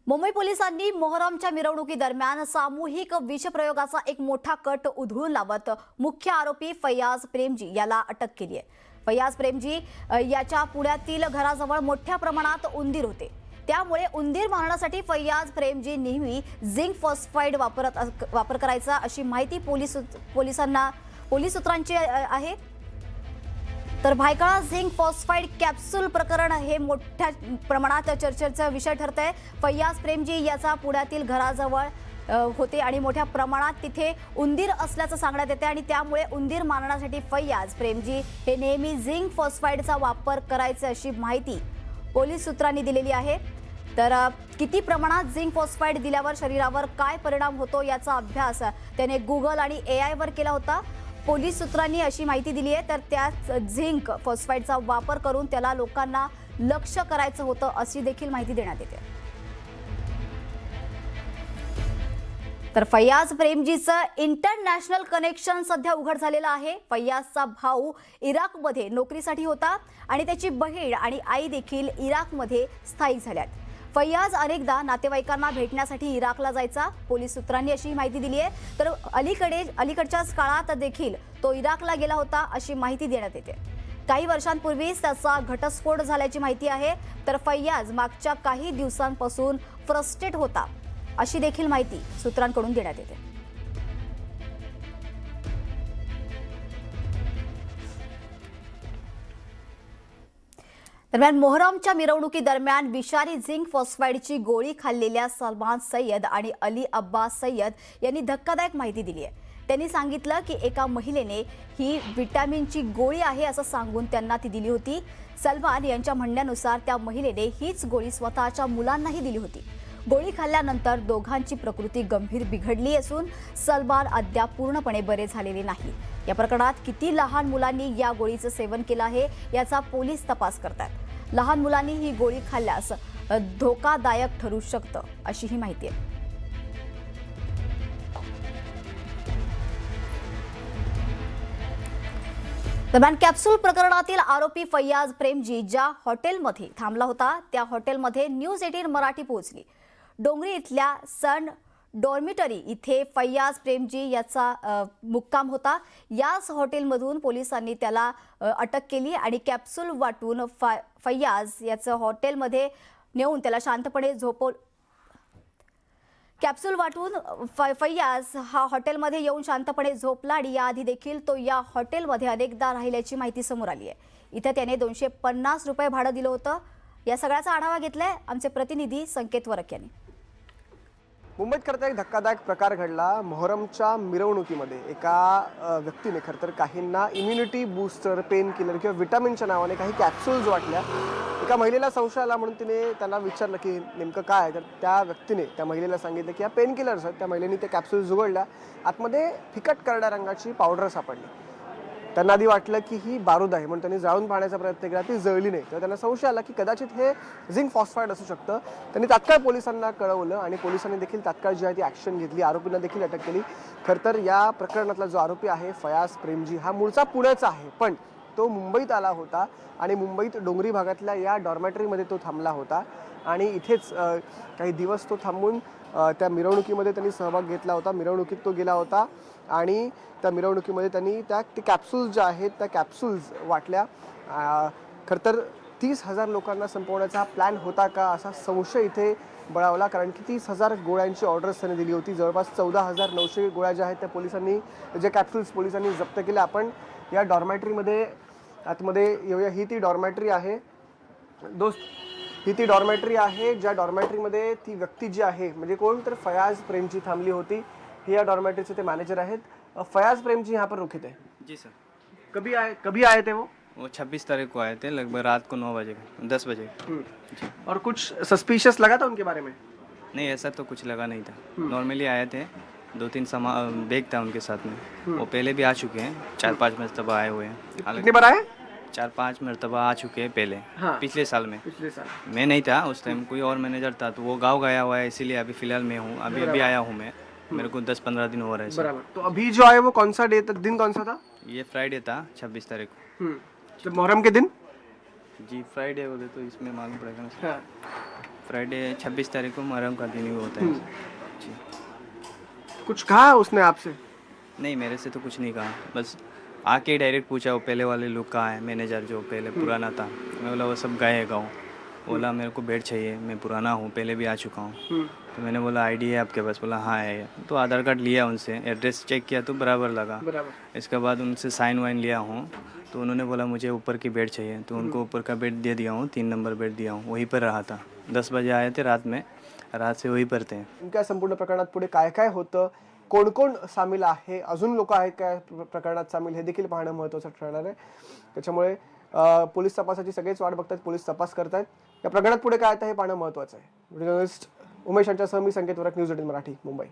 मुंबई पोलिसांनी मोहरमच्या मिरवणुकीदरम्यान सामूहिक विषप्रयोगाचा एक मोठा कट उधळून लावत मुख्य आरोपी फैयाज प्रेमजी याला अटक केली आहे। फैयाज प्रेमजी याच्या पुण्यातील घराजवळ मोठ्या प्रमाणात उंदीर होते। त्यामुळे उंदीर मारण्यासाठी फैयाज प्रेमजी नेहमी झिंक फॉस्फाईड वापर करायचा अशी माहिती पोलीस सूत्रांची आहे। तर भायखळा झिंक फॉस्फाईड कॅप्सूल प्रकरण हे मोठ्या प्रमाणात चर्चेचा विषय ठरतंय। फैयाज प्रेमजी याचा पुण्यातील घराजवळ होते आणि मोठ्या प्रमाणात तिथे उंदीर असल्याचं सांगण्यात येते आणि त्यामुळे उंदीर मारण्यासाठी फैयाज प्रेमजी हे नेहमी झिंक फॉस्फाईडचा वापर करायचे अशी माहिती पोलीस सूत्रांनी दिलेली आहे। तर किती प्रमाणात झिंक फॉस्फाईड दिल्यावर शरीरावर काय परिणाम होतो याचा अभ्यास त्याने गुगल आणि AI वर केला होता। पोलीस सूत्रांनी अशी माहिती दिली आहे। तर त्याच झिंक फॉस्फाईडचा वापर करून त्याला लोकांना लक्ष्य करायचं होतं अशी देखील माहिती देण्यात येते। तर फैयाज प्रेमजीचं इंटरनॅशनल कनेक्शन सध्या उघड झालेलं आहे। फैयाजचा भाऊ इराकमध्ये नोकरीसाठी होता आणि त्याची बहीण आणि आई देखील इराकमध्ये स्थायिक झाल्यात। फैयाज अनेकदा नातेवाईकांना भेटण्यासाठी इराकला जायचा। पोलीस सूत्रांनी अशी माहिती दिली आहे। तर अलीकडच्याच काळात देखील तो इराकला गेला होता अशी माहिती देण्यात येते। काही वर्षांपूर्वीच त्याचा घटस्फोट झाल्याची माहिती आहे। तर फैयाज मागच्या काही दिवसांपासून फ्रस्ट्रेट होता अशी देखील माहिती सूत्रांकडून देण्यात येते। दरम्यान मोहरमच्या मिरवणुकीदरम्यान विषारी झिंक फॉस्फाईडची गोळी खाल्लेल्या सलमान सय्यद आणि अली अब्बास सय्यद यांनी धक्कादायक माहिती दिली आहे। त्यांनी सांगितलं की एका महिलेने ही विटॅमिनची गोळी आहे असं सांगून त्यांना ती दिली होती। सलमान यांच्या म्हणण्यानुसार त्या महिलेने हीच गोळी स्वतःच्या मुलांनाही दिली होती। गोळी खाल्ल्यानंतर दोघांची प्रकृती गंभीर बिघडली असून सलमान अद्याप पूर्णपणे बरे झालेले नाही। या प्रकरणात किती लहान मुलांनी या गोळीचं सेवन केलं आहे याचा पोलीस तपास करतात। लहान मुलांनी ही गोळी खाल्ल्यास धोकादायक ठरू शकतं अशी ही माहिती आहे। दरम्यान कॅप्सूल प्रकरणातील आरोपी फैयाज प्रेमजी ज्या हॉटेलमध्ये थांबला होता त्या हॉटेलमध्ये न्यूज 18 मराठी पोहोचली। डोंगरी इथल्या सन डॉर्मिटरी इथे फैयाज प्रेमजी याचा मुक्काम होता। याच हॉटेलमधून पोलिसांनी त्याला अटक केली आणि कॅप्सूल वाटून फैयाज याचं हॉटेलमध्ये नेऊन त्याला शांतपणे कॅप्सूल वाटून फैयाज हा हॉटेलमध्ये येऊन शांतपणे झोपला आणि याआधी देखील तो या हॉटेलमध्ये अनेकदा राहिल्याची माहिती समोर आली आहे। इथे त्याने 250 रुपये भाडं दिलं होतं। या सगळ्याचा आढावा घेतलाय आमचे प्रतिनिधी संकेत वरक यांनी। मुंबईत खरंतर एक धक्कादायक प्रकार घडला। मोहरमच्या मिरवणुकीमध्ये एका व्यक्तीने खरंतर काहींना इम्युनिटी बूस्टर, पेन किलर किंवा विटामिनच्या नावाने काही कॅप्सूल्स वाटल्या। एका महिलेला संशय आला म्हणून तिने त्यांना विचारलं की नेमकं काय आहे। तर त्या व्यक्तीने त्या महिलेला सांगितलं की या पेन किलर्स आहेत। त्या महिलेने ते कॅप्सूल्स उघडल्या, आतमध्ये फिकट करड्या रंगाची पावडर सापडली। त्यांना आधी वाटलं की ही बारूद आहे म्हणून त्यांनी जाळून पाहण्याचा प्रयत्न केला, ती जळली नाही। तर त्यांना संशय आला की कदाचित हे झिंक फॉस्फाईड असू शकतं। त्यांनी तात्काळ पोलिसांना कळवलं आणि पोलिसांनी देखील तात्काळ जी आहे ती ॲक्शन घेतली, आरोपींना देखील अटक केली। खरंतर या प्रकरणातला जो आरोपी आहे फैयाज प्रेमजी हा मूळचा पुण्याचा आहे, पण तो मुंबईत आला होता आणि मुंबईत डोंगरी भागातल्या या डॉर्मेटरीमध्ये तो थांबला होता आणि इथेच काही दिवस तो थांबून त्या मिरवणुकीमध्ये त्यांनी सहभाग घेतला होता। मिरवणुकीत तो गेला होता आणि त्या मिरवणुकीमध्ये त्यांनी त्या कॅप्सूल्स ज्या आहेत त्या कॅप्सूल्स वाटल्या। खरंतर 30,000 लोकांना संपवण्याचा प्लॅन होता का असा संशय इथे बळावला, कारण की 30,000 गोळ्यांची ऑर्डर्स त्यांनी दिली होती। जवळपास 14,900 गोळ्या ज्या आहेत त्या पोलिसांनी, जे कॅप्सूल्स पोलिसांनी जप्त केल्या। आपण या डॉर्मेटरीमध्ये आतमध्ये येऊया। ही ती डॉर्मेटरी आहे दोस्त, ही ती डॉर्मेटरी आहे ज्या डॉर्मेटरीमध्ये ती व्यक्ती जी आहे म्हणजे कोण तर फैयाज प्रेमजी थांबली होती। ही या डॉर्मेटरीचे ते मॅनेजर आहेत। फैयाज प्रेमजी यहाँ पर रुके थे? जी सर। कभी आए थे वो? 26 तारीख को आए थे, लगभग रात को 9 बजे 10 बजे। और कुछ सस्पिशियस लगा था उनके बारे में? नहीं, ऐसा तो कुछ लगा नहीं था। नॉर्मली आए थे, 2-3 बैग था उनके साथ में। वो पहले भी आ चुके हैं, 4-5 मरतबा आए हुए हैं। कितनी बार आए? 4-5 मरतबा आ चुके हैं पहले। हाँ। पिछले साल में। पिछले साल मैं नहीं था उस टाइम, कोई और मैनेजर था, तो वो गाँव गया हुआ है, इसीलिए अभी फ़िलहाल मैं हूँ। अभी आया हूँ मैं, मेरे को 10-15 दिन हो रहे हैं। बराबर। तो अभी जो आए वो कौन सा दिन कौन सा था? ये फ्राइडे था, 26 तारीख को। तो मुहर्रम के दिन? जी फ्राइडे बोले तो इसमें मालूम पड़ेगा ना। हाँ। फ्राइडे 26 तारीख को मुहर्रम का दिन ही होता है जी। कुछ कहा उसने आपसे? नहीं, मेरे से तो कुछ नहीं कहा, बस आके डायरेक्ट पूछा वो पहले वाले लोग कहाँ है, मैनेजर जो पहले पुराना था। मैं बोला वो सब गए हैं गाँव। बोला मेरे को बेड चाहिए, मैं पुराना हूँ, पहले भी आ चुका हूँ। तो मैंने बोला आईडी है आपके पास? बोला हाँ है। तो आधार कार्ड लिया उनसे, एड्रेस चेक किया तो बराबर लगा। बराबर। इसके बाद उनसे साइन वाइन लिया हूँ, तो उन्होंने बोला मुझे ऊपर की बेड चाहिए, तो उनको ऊपर का बेड दे दिया हूँ, 3 नंबर बेड दिया हूँ। वहीं पर रहा था, 10 बजे आए थे रात में, रात से वहीं पर थे। इनका संपूर्ण प्रकरणात पुढे काय काय होतं, कोण कोण सामील आहे, अजून लोक आहेत काय प्रकरणात सामील, हे देखील पाहणं महत्त्वाचं ठरणार आहे. त्याच्यामुळे पोलीस तपासाची सगळेच वाट बघतात, पोलीस तपास करतायत. या प्रकरणात पुढे काय आहे हे पाहणं महत्त्वाचं आहे. जर्नलिस्ट उमेश यांच्यासह मी संकेत वरक, न्यूज 18 मराठी, मुंबई.